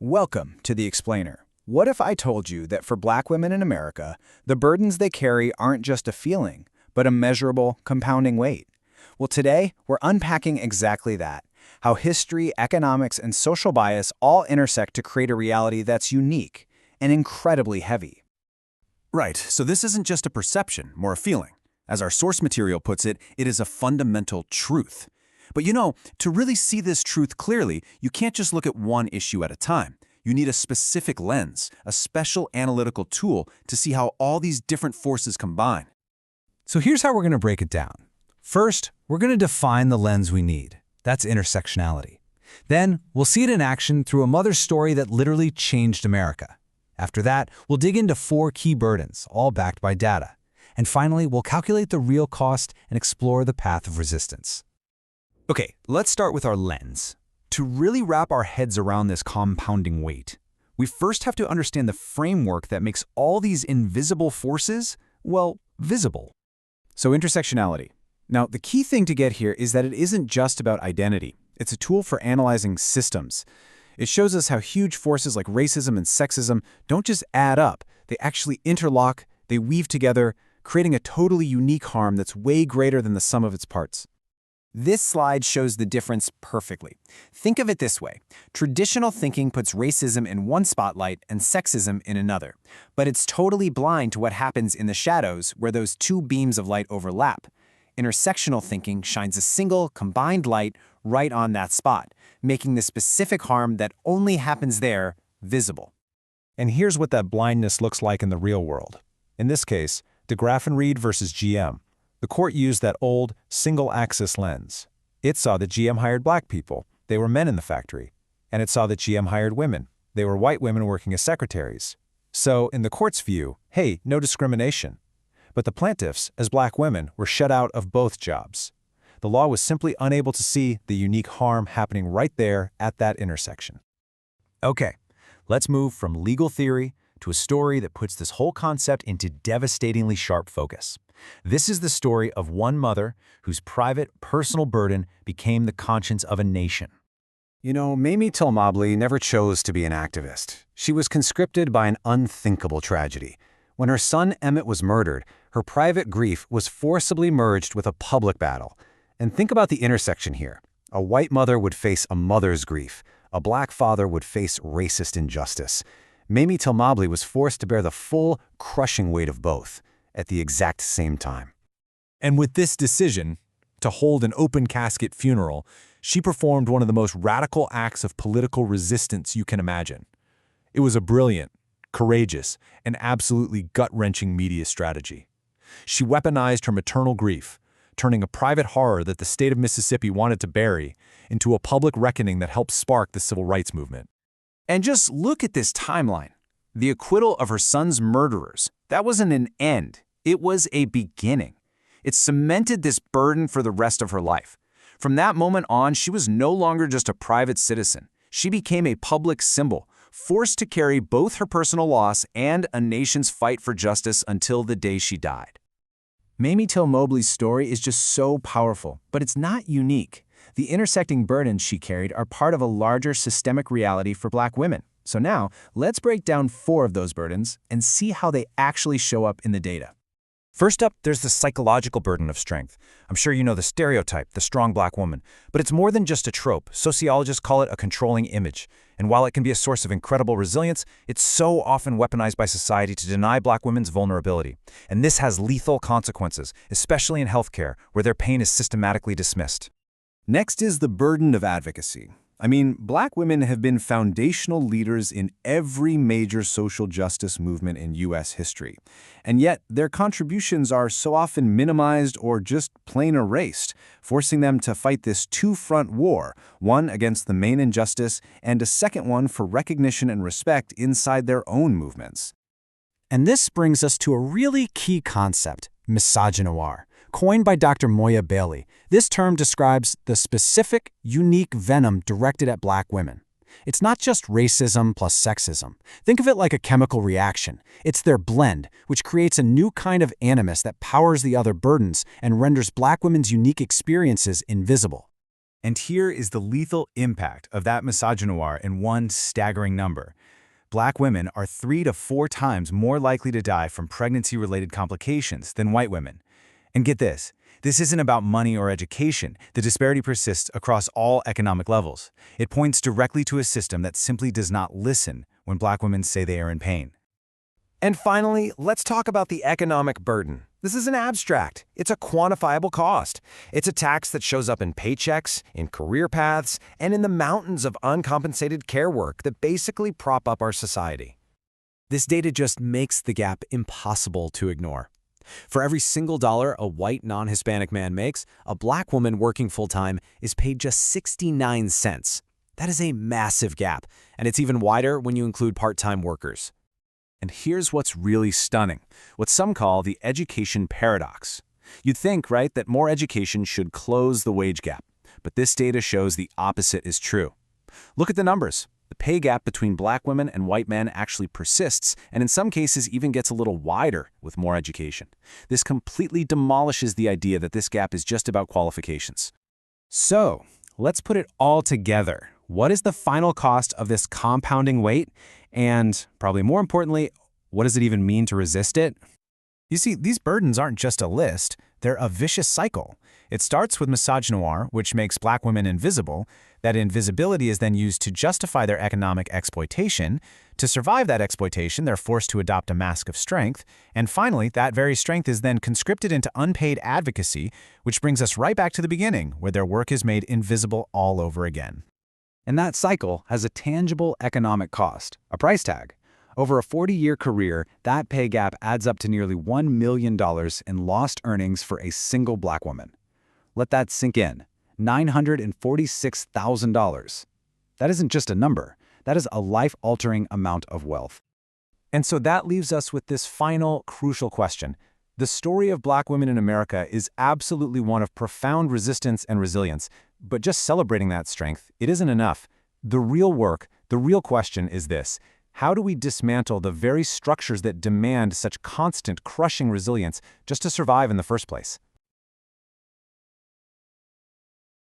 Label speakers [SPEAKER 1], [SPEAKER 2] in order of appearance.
[SPEAKER 1] Welcome to The Explainer. What if I told you that for Black women in America, the burdens they carry aren't just a feeling, but a measurable, compounding weight? Well, today, we're unpacking exactly that, how history, economics, and social bias all intersect to create a reality that's unique and incredibly heavy.
[SPEAKER 2] Right, so this isn't just a perception, more a feeling. As our source material puts it, it is a fundamental truth. But to really see this truth clearly, you can't just look at one issue at a time. You need a specific lens, a special analytical tool to see how all these different forces combine.
[SPEAKER 3] So here's how we're going to break it down. First, we're going to define the lens we need. That's intersectionality. Then, we'll see it in action through a mother's story that literally changed America. After that, we'll dig into 4 key burdens, all backed by data. And finally, we'll calculate the real cost and explore the path of resistance.
[SPEAKER 2] Okay, let's start with our lens. To really wrap our heads around this compounding weight, we first have to understand the framework that makes all these invisible forces, well, visible.
[SPEAKER 1] So intersectionality. Now, the key thing to get here is that it isn't just about identity. It's a tool for analyzing systems. It shows us how huge forces like racism and sexism don't just add up. They actually interlock, they weave together, creating a totally unique harm that's way greater than the sum of its parts. This slide shows the difference perfectly. Think of it this way. Traditional thinking puts racism in one spotlight and sexism in another. But it's totally blind to what happens in the shadows where those 2 beams of light overlap. Intersectional thinking shines a single, combined light right on that spot, making the specific harm that only happens there visible.
[SPEAKER 4] And here's what that blindness looks like in the real world. In this case, DeGraff and Reed versus GM. The court used that old, single-axis lens. It saw that GM hired black people. They were men in the factory. And it saw that GM hired women. They were white women working as secretaries. So, in the court's view, hey, no discrimination. But the plaintiffs, as black women, were shut out of both jobs. The law was simply unable to see the unique harm happening right there at that intersection.
[SPEAKER 2] Okay, let's move from legal theory to a story that puts this whole concept into devastatingly sharp focus. This is the story of one mother whose private, personal burden became the conscience of a nation.
[SPEAKER 5] Mamie Till Mobley never chose to be an activist. She was conscripted by an unthinkable tragedy. When her son Emmett was murdered, her private grief was forcibly merged with a public battle. And think about the intersection here. A white mother would face a mother's grief. A black father would face racist injustice. Mamie Till Mobley was forced to bear the full, crushing weight of both at the exact same time.
[SPEAKER 4] And with this decision, to hold an open casket funeral, she performed one of the most radical acts of political resistance you can imagine. It was a brilliant, courageous, and absolutely gut-wrenching media strategy. She weaponized her maternal grief, turning a private horror that the state of Mississippi wanted to bury into a public reckoning that helped spark the civil rights movement.
[SPEAKER 1] And just look at this timeline. The acquittal of her son's murderers, that wasn't an end. It was a beginning. It cemented this burden for the rest of her life. From that moment on, she was no longer just a private citizen. She became a public symbol, forced to carry both her personal loss and a nation's fight for justice until the day she died. Mamie Till Mobley's story is just so powerful, but it's not unique. The intersecting burdens she carried are part of a larger systemic reality for black women. So now, let's break down 4 of those burdens and see how they actually show up in the data.
[SPEAKER 2] First up, there's the psychological burden of strength. I'm sure you know the stereotype, the strong black woman. But it's more than just a trope. Sociologists call it a controlling image. And while it can be a source of incredible resilience, it's so often weaponized by society to deny black women's vulnerability. And this has lethal consequences, especially in healthcare, where their pain is systematically dismissed.
[SPEAKER 5] Next is the burden of advocacy. Black women have been foundational leaders in every major social justice movement in U.S. history. And yet, their contributions are so often minimized or just plain erased, forcing them to fight this 2-front war, one against the main injustice and a second one for recognition and respect inside their own movements.
[SPEAKER 3] And this brings us to a really key concept, misogynoir. Coined by Dr. Moya Bailey, this term describes the specific, unique venom directed at black women. It's not just racism plus sexism. Think of it like a chemical reaction. It's their blend, which creates a new kind of animus that powers the other burdens and renders black women's unique experiences invisible.
[SPEAKER 1] And here is the lethal impact of that misogynoir in one staggering number. Black women are 3 to 4 times more likely to die from pregnancy-related complications than white women. And get this isn't about money or education. The disparity persists across all economic levels. It points directly to a system that simply does not listen when Black women say they are in pain.
[SPEAKER 2] And finally, let's talk about the economic burden. This isn't abstract. It's a quantifiable cost. It's a tax that shows up in paychecks, in career paths, and in the mountains of uncompensated care work that basically prop up our society.
[SPEAKER 5] This data just makes the gap impossible to ignore. For every single dollar a white non-Hispanic man makes, a Black woman working full-time is paid just 69 cents. That is a massive gap, and it's even wider when you include part-time workers.
[SPEAKER 1] And here's what's really stunning, what some call the education paradox. You'd think, right, that more education should close the wage gap, but this data shows the opposite is true. Look at the numbers. The pay gap between Black women and white men actually persists, and in some cases even gets a little wider with more education. This completely demolishes the idea that this gap is just about qualifications.
[SPEAKER 3] So, let's put it all together. What is the final cost of this compounding weight? And, probably more importantly, what does it even mean to resist it?
[SPEAKER 1] You see, these burdens aren't just a list, they're a vicious cycle. It starts with misogynoir, which makes Black women invisible. That invisibility is then used to justify their economic exploitation. To survive that exploitation, they're forced to adopt a mask of strength. And finally, that very strength is then conscripted into unpaid advocacy, which brings us right back to the beginning, where their work is made invisible all over again.
[SPEAKER 3] And that cycle has a tangible economic cost, a price tag. Over a 40-year career, that pay gap adds up to nearly $1 million in lost earnings for a single Black woman. Let that sink in. $946,000. That isn't just a number. That is a life-altering amount of wealth.
[SPEAKER 1] And so that leaves us with this final, crucial question. The story of Black women in America is absolutely one of profound resistance and resilience, but just celebrating that strength, it isn't enough. The real work, the real question is this: how do we dismantle the very structures that demand such constant, crushing resilience just to survive in the first place?